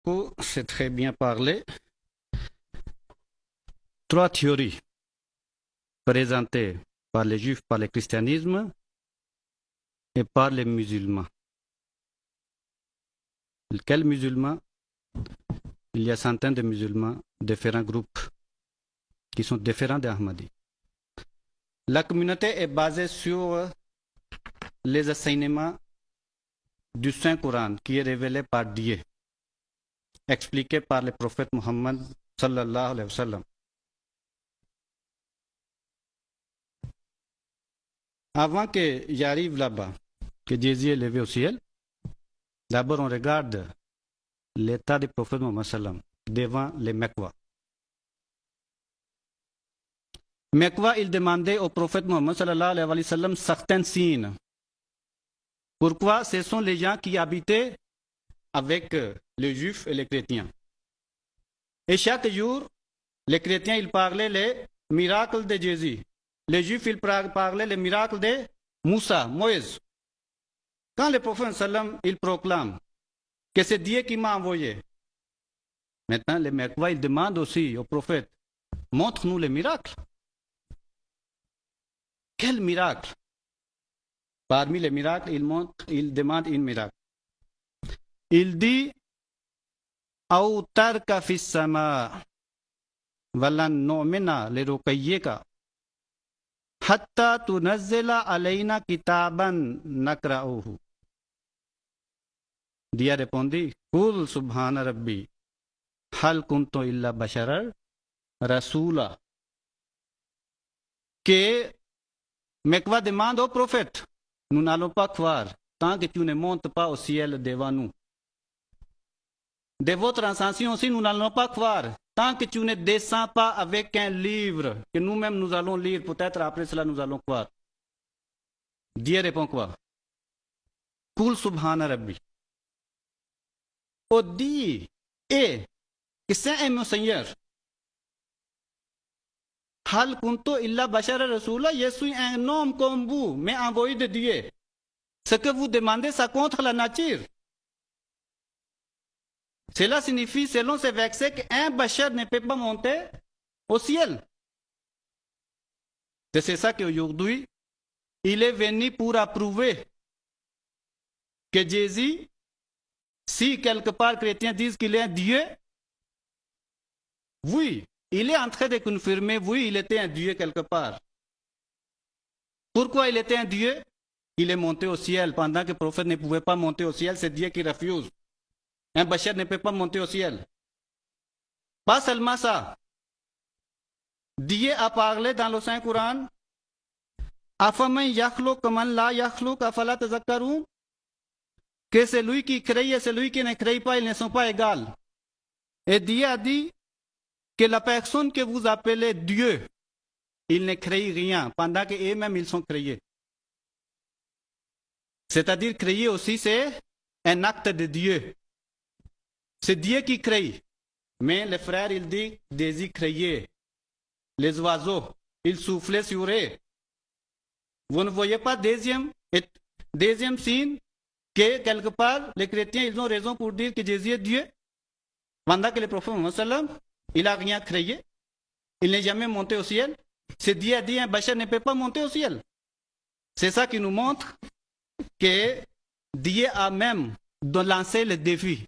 beaucoup, c'est très bien parlé. Trois théories présentées par les juifs, par le christianisme et par les musulmans. Quels musulmans? Il y a centaines de musulmans, différents groupes qui sont différents d'Ahmadi. La communauté est basée sur les enseignements du Saint-Coran qui est révélé par Dieu, expliqué par le prophète Muhammad sallallahu alayhi wa sallam. Avant que j'arrive là-bas, que Jésus est levé au ciel, d'abord on regarde l'état du prophète Muhammad sallam devant les Mecquois. Mecquois, il demandait au prophète Muhammad sallallahu alayhi wa sallam certains signes. Pourquoi? Ce sont les gens qui habitaient avec les juifs et les chrétiens. Et chaque jour, les chrétiens, ils parlaient les miracles de Jésus. Les juifs, ils parlaient les miracles de Moussa, Moïse. Quand le prophète sallam, il proclame que c'est Dieu qui m'a envoyé. Maintenant, les Mecquois, ils demandent aussi au prophète, montre-nous les miracles. Quel miracle? Parmi les miracles, il demande un miracle. Il dit, Autarka fis sama, walan nu'mina lirukayyika, hatta tunazzila alayna kitaban nakra'uhu. Dia répondit, Kul subhana rabbi, hal kuntu illa basharar rasula. Que Mecquois demande au prophète, nous n'allons pas croire tant que tu ne montes pas au ciel devant nous. De votre ascension aussi, nous n'allons pas croire tant que tu ne descends pas avec un livre que nous-mêmes nous allons lire. Peut-être après cela nous allons croire. Dieu répond quoi? Kul subhana rabbi. On dit que c'est mon Seigneur. Hal kunto illa bashara rasula, je suis un homme comme vous, mais envoyé de Dieu. Ce que vous demandez, ça contre la nature. Cela signifie, selon ce verset, qu'un bachar ne peut pas monter au ciel. C'est ça qu'aujourd'hui, il est venu pour approuver que Jésus, si quelque part chrétiens disent qu'il est un Dieu, oui, il est en train de confirmer, oui, il était un Dieu quelque part. Pourquoi il était un Dieu? Il est monté au ciel pendant que le prophète ne pouvait pas monter au ciel, c'est Dieu qui refuse. Un bachar ne peut pas monter au ciel. Pas seulement ça. Dieu a parlé dans le Saint-Coran, Afaman yakhluk man la yakhluk afala tazakkarun, que celui qui crée et celui qui ne crée pas, ils ne sont pas égaux. Et Dieu a dit que la personne que vous appelez Dieu, il ne crée rien, pendant qu'eux-mêmes ils sont créés. C'est-à-dire créer aussi, c'est un acte de Dieu. C'est Dieu qui crée. Mais le frère, il dit, Jésus créait. Les oiseaux, ils soufflaient sur eux. Vous ne voyez pas deuxième signe que quelque part, les chrétiens, ils ont raison pour dire que Jésus est Dieu. Pendant que le prophète Mohammed, il n'a rien créé. Il n'est jamais monté au ciel. C'est Dieu a dit, un bachar ne peut pas monter au ciel. C'est ça qui nous montre que Dieu a même lancé le défi.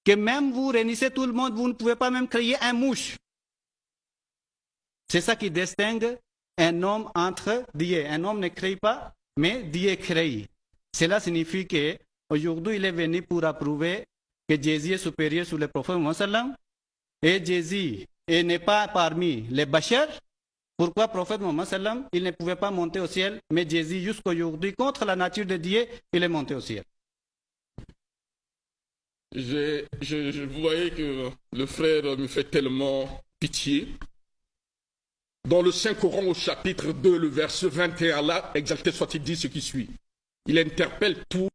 Que même vous réunissez tout le monde, vous ne pouvez pas même créer un mouche. C'est ça qui distingue un homme entre Dieu. Un homme ne crée pas, mais Dieu crée. Cela signifie qu'aujourd'hui, il est venu pour approuver que Jésus est supérieur sur le prophète Mohammed. Et Jésus n'est pas parmi les bachars. Pourquoi le prophète Mohammed, il ne pouvait pas monter au ciel, mais Jésus, jusqu'à aujourd'hui, contre la nature de Dieu, il est monté au ciel. Vous voyez que le frère me fait tellement pitié. Dans le Saint-Coran, au chapitre 2, le verset 21, là, exalté soit-il dit ce qui suit. Il interpelle tout